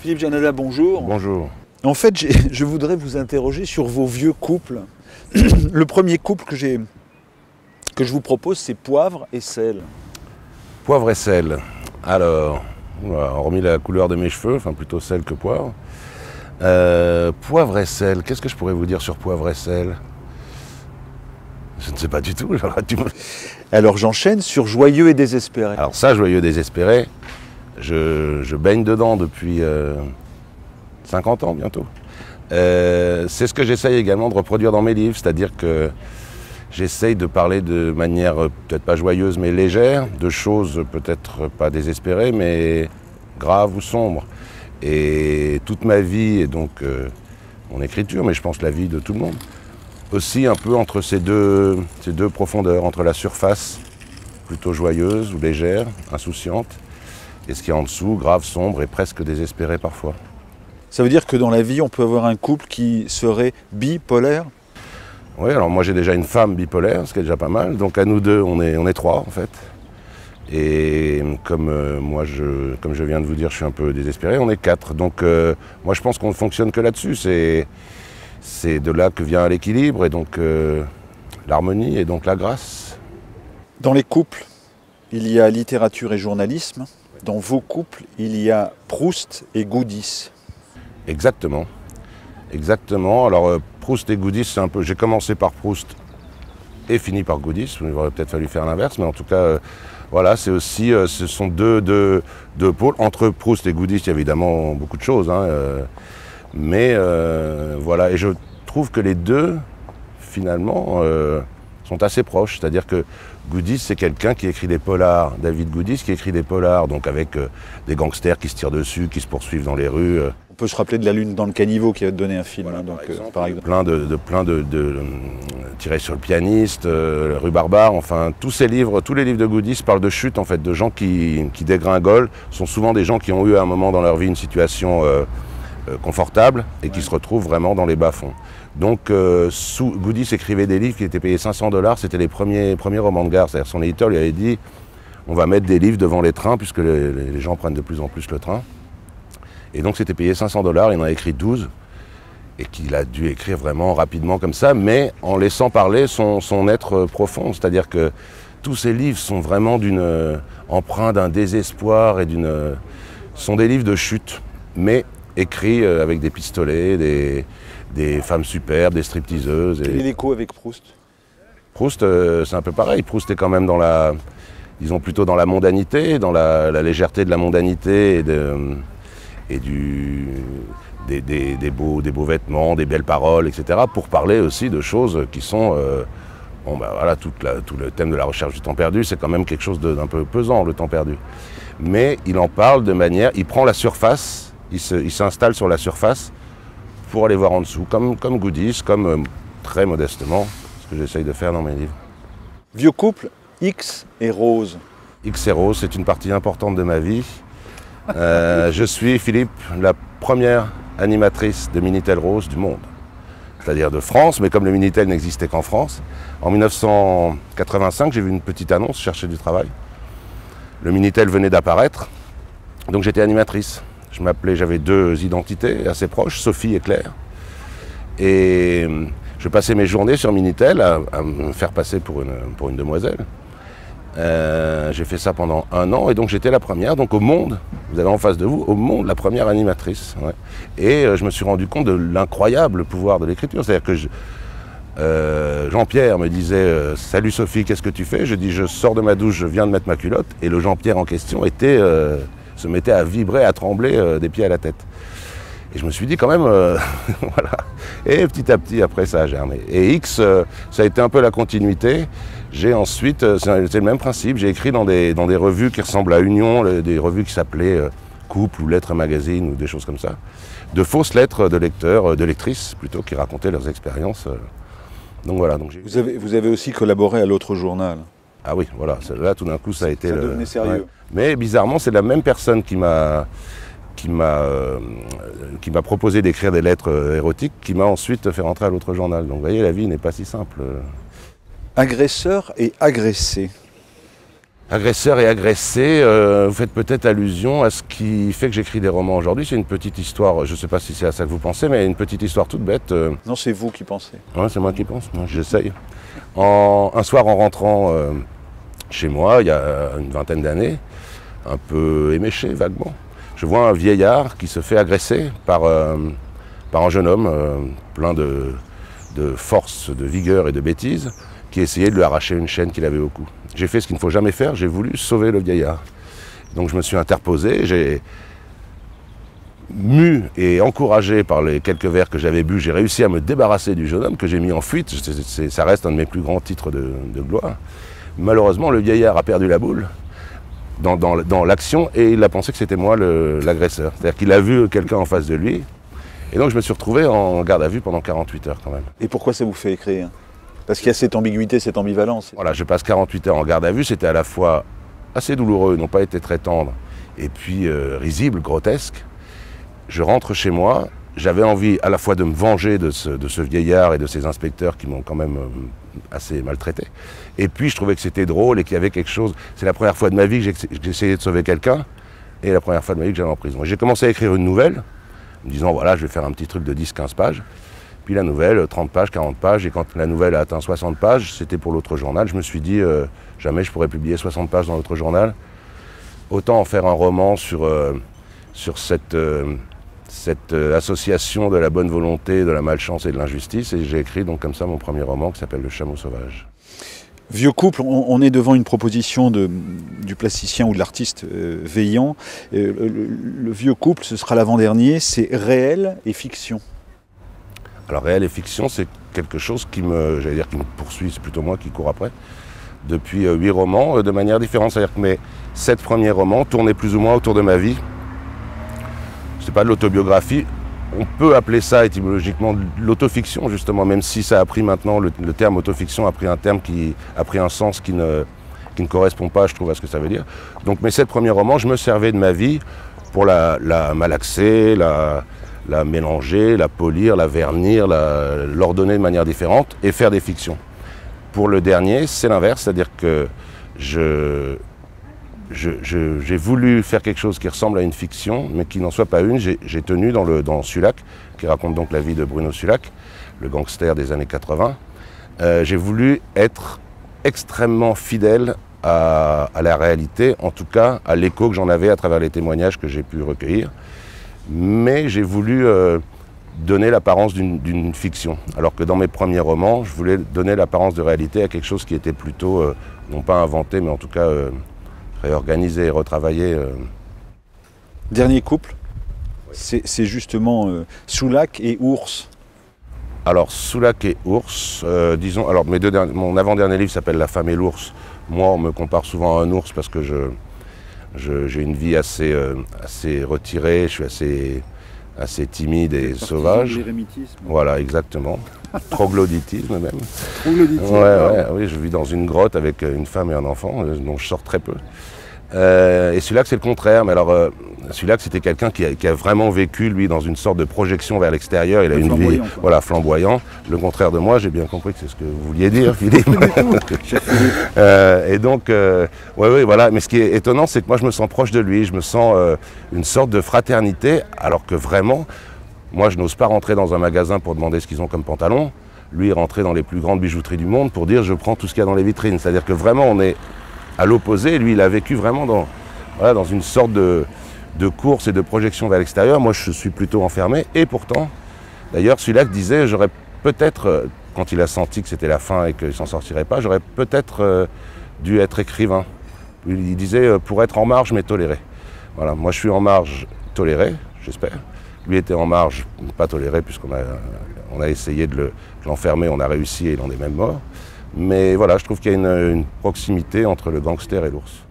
Philippe Janada, bonjour. Bonjour. En fait, je voudrais vous interroger sur vos vieux couples. Le premier couple que je vous propose, c'est poivre et sel. Poivre et sel. Alors, hormis la couleur de mes cheveux, enfin plutôt sel que poivre. Poivre et sel, qu'est-ce que je pourrais vous dire sur poivre et sel? Je ne sais pas du tout. Alors j'enchaîne sur joyeux et désespéré. Alors ça, joyeux désespéré, je baigne dedans depuis 50 ans bientôt. C'est ce que j'essaye également de reproduire dans mes livres, c'est-à-dire que j'essaye de parler de manière peut-être pas joyeuse mais légère, de choses peut-être pas désespérées mais graves ou sombres. Et toute ma vie, et donc mon écriture, mais je pense la vie de tout le monde, aussi un peu entre ces deux profondeurs, entre la surface plutôt joyeuse ou légère, insouciante, et ce qui est en dessous, grave, sombre et presque désespéré parfois. Ça veut dire que dans la vie, on peut avoir un couple qui serait bipolaire? Oui, alors moi j'ai déjà une femme bipolaire, ce qui est déjà pas mal, donc à nous deux, on est trois en fait. Et comme comme je viens de vous dire, je suis un peu désespéré, on est quatre. Donc moi je pense qu'on ne fonctionne que là-dessus, c'est de là que vient l'équilibre et donc l'harmonie et donc la grâce. Dans les couples, il y a littérature et journalisme. Dans vos couples, il y a Proust et Goudis. Exactement. Exactement. Alors Proust et Goudis, c'est un peu. J'ai commencé par Proust et fini par Goudis. Il aurait peut-être fallu faire l'inverse, mais en tout cas, voilà, c'est aussi. Ce sont deux pôles. Entre Proust et Goudis, il y a évidemment beaucoup de choses, hein, mais voilà. Et je trouve que les deux, finalement, sont assez proches. C'est-à-dire que Goudis, c'est quelqu'un qui écrit des polars. David Goudis qui écrit des polars, donc avec des gangsters qui se tirent dessus, qui se poursuivent dans les rues. On peut se rappeler de La Lune dans le caniveau qui va te donner un film. Voilà, hein, donc, par exemple. Plein de Tiré sur le pianiste, Rue Barbare, enfin tous les livres de Goudis parlent de chute en fait, de gens qui dégringolent. Ce sont souvent des gens qui ont eu à un moment dans leur vie une situation confortable et qui se retrouvent vraiment dans les bas-fonds. Donc Goudis écrivait des livres qui étaient payés 500 $, c'était les premiers romans de gare. C'est-à-dire son éditeur lui avait dit on va mettre des livres devant les trains puisque les gens prennent de plus en plus le train. Et donc c'était payé 500 $, il en a écrit 12 et qu'il a dû écrire vraiment rapidement comme ça, mais en laissant parler son être profond. C'est-à-dire que tous ces livres sont vraiment empreints d'un désespoir et sont des livres de chute, mais écrits avec des pistolets, des femmes superbes, des stripteaseuses. Quel est l'écho avec Proust? Proust, c'est un peu pareil. Proust est quand même disons plutôt dans la mondanité, dans la légèreté de la mondanité et des beaux vêtements, des belles paroles, etc. pour parler aussi de choses qui sont... voilà, tout le thème de la recherche du temps perdu, c'est quand même quelque chose d'un peu pesant, le temps perdu. Mais il en parle de manière... Il prend la surface, il s'installe sur la surface pour aller voir en dessous, comme Goudis, comme très modestement, ce que j'essaye de faire dans mes livres. Vieux couple, X et Rose. X et Rose, c'est une partie importante de ma vie. Je suis, Philippe, la première animatrice de Minitel Rose du monde. C'est-à-dire de France, mais comme le Minitel n'existait qu'en France. En 1985, j'ai vu une petite annonce, chercher du travail. Le Minitel venait d'apparaître, donc j'étais animatrice. J'avais deux identités assez proches, Sophie et Claire. Et je passais mes journées sur Minitel à me faire passer pour une demoiselle. J'ai fait ça pendant 1 an et donc j'étais la première, donc au monde, vous avez en face de vous, au monde, la première animatrice. Ouais. Et je me suis rendu compte de l'incroyable pouvoir de l'écriture. C'est-à-dire que Jean-Pierre me disait « Salut Sophie, qu'est-ce que tu fais ?» Je dis « Je sors de ma douche, je viens de mettre ma culotte. » Et le Jean-Pierre en question se mettait à vibrer, à trembler des pieds à la tête. Et je me suis dit quand même, voilà. Et petit à petit, après, ça a germé. Et X, ça a été un peu la continuité. J'ai ensuite, c'est le même principe, j'ai écrit dans des revues qui ressemblent à Union, des revues qui s'appelaient Couple ou Lettres Magazine ou des choses comme ça. De fausses lettres de lecteurs, de lectrices plutôt, qui racontaient leurs expériences. Donc voilà. Donc vous avez aussi collaboré à l'autre journal. Ah oui, voilà. Là, tout d'un coup, ça a été... Ça devenait sérieux. Ouais. Mais bizarrement, c'est la même personne qui m'a proposé d'écrire des lettres érotiques, qui m'a ensuite fait rentrer à l'autre journal. Donc vous voyez, la vie n'est pas si simple. Agresseur et agressé. Agresseur et agressé, vous faites peut-être allusion à ce qui fait que j'écris des romans aujourd'hui. C'est une petite histoire, je ne sais pas si c'est à ça que vous pensez, mais une petite histoire toute bête. Non, c'est vous qui pensez. Ouais, c'est moi qui pense, moi j'essaye. Un soir en rentrant chez moi, il y a une vingtaine d'années, un peu éméché vaguement, je vois un vieillard qui se fait agresser par un jeune homme plein de force, de vigueur et de bêtise, qui essayait de lui arracher une chaîne qu'il avait au cou. J'ai fait ce qu'il ne faut jamais faire, j'ai voulu sauver le vieillard. Donc je me suis interposé, j'ai mu et encouragé par les quelques verres que j'avais bu, j'ai réussi à me débarrasser du jeune homme que j'ai mis en fuite. Ça reste un de mes plus grands titres de gloire. Malheureusement, le vieillard a perdu la boule dans l'action et il a pensé que c'était moi l'agresseur. C'est-à-dire qu'il a vu quelqu'un en face de lui. Et donc je me suis retrouvé en garde à vue pendant 48 heures quand même. Et pourquoi ça vous fait écrire? Parce qu'il y a cette ambiguïté, cette ambivalence. Voilà, je passe 48 heures en garde à vue, c'était à la fois assez douloureux, n'ont pas été très tendres, et puis risible, grotesque. Je rentre chez moi, j'avais envie à la fois de me venger de ce vieillard et de ces inspecteurs qui m'ont quand même assez maltraité. Et puis je trouvais que c'était drôle et qu'il y avait quelque chose. C'est la première fois de ma vie que j'ai essayé de sauver quelqu'un, et la première fois de ma vie que j'allais en prison. J'ai commencé à écrire une nouvelle, en me disant voilà, je vais faire un petit truc de 10-15 pages. Puis la nouvelle, 30 pages, 40 pages, et quand la nouvelle a atteint 60 pages, c'était pour l'autre journal, je me suis dit, jamais je pourrais publier 60 pages dans l'autre journal. Autant en faire un roman sur cette association de la bonne volonté, de la malchance et de l'injustice, et j'ai écrit donc comme ça mon premier roman qui s'appelle Le Chameau sauvage. Vieux couple, on est devant une proposition du plasticien ou de l'artiste Vaillant. Le vieux couple, ce sera l'avant-dernier, c'est réel et fiction. Alors réel et fiction, c'est quelque chose qui me poursuit, c'est plutôt moi qui cours après, depuis 8 romans de manière différente. C'est-à-dire que mes 7 premiers romans tournaient plus ou moins autour de ma vie. C'est pas de l'autobiographie, on peut appeler ça étymologiquement de l'autofiction justement, même si ça a pris maintenant, le terme autofiction a pris un terme qui a pris un sens qui ne correspond pas, je trouve, à ce que ça veut dire. Donc mes 7 premiers romans, je me servais de ma vie pour la malaxer, la mélanger, la polir, la vernir, l'ordonner de manière différente et faire des fictions. Pour le dernier, c'est l'inverse, c'est-à-dire que j'ai voulu faire quelque chose qui ressemble à une fiction, mais qui n'en soit pas une. J'ai tenu dans Sulac, qui raconte donc la vie de Bruno Sulac, le gangster des années 80. J'ai voulu être extrêmement fidèle à la réalité, en tout cas à l'écho que j'en avais à travers les témoignages que j'ai pu recueillir. Mais j'ai voulu donner l'apparence d'une fiction, alors que dans mes premiers romans, je voulais donner l'apparence de réalité à quelque chose qui était plutôt, non pas inventé, mais en tout cas réorganisé et retravaillé. Dernier couple, c'est justement Soulac et Ours. Alors Soulac et Ours, disons, alors mon avant-dernier livre s'appelle La femme et l'ours. Moi, on me compare souvent à un ours parce que j'ai une vie assez retirée, je suis assez timide et sauvage. L'érémitisme. Voilà, exactement. Troglodytisme même. Troglodytisme. Oui, je vis dans une grotte avec une femme et un enfant, dont je sors très peu. Et Sulac, c'est le contraire. Mais alors, Sulac, c'était quelqu'un qui a vraiment vécu, lui, dans une sorte de projection vers l'extérieur. Il a une vie flamboyant. Le contraire de moi, j'ai bien compris que c'est ce que vous vouliez dire, Philippe. Et donc, voilà. Mais ce qui est étonnant, c'est que moi, je me sens proche de lui. Je me sens une sorte de fraternité, alors que vraiment, moi, je n'ose pas rentrer dans un magasin pour demander ce qu'ils ont comme pantalon. Lui, rentrer dans les plus grandes bijouteries du monde pour dire « je prends tout ce qu'il y a dans les vitrines ». C'est-à-dire que vraiment, on est à l'opposé. Lui, il a vécu vraiment dans une sorte de course et de projection vers l'extérieur. Moi, je suis plutôt enfermé. Et pourtant, d'ailleurs, Sulac disait, j'aurais peut-être, quand il a senti que c'était la fin et qu'il ne s'en sortirait pas, j'aurais peut-être dû être écrivain. Il disait, pour être en marge, mais toléré. Voilà, moi, je suis en marge, toléré, j'espère. Lui était en marge, pas toléré, puisqu'on a essayé de l'enfermer, on a réussi et il en est même mort. Mais voilà, je trouve qu'il y a une proximité entre le gangster et l'ours.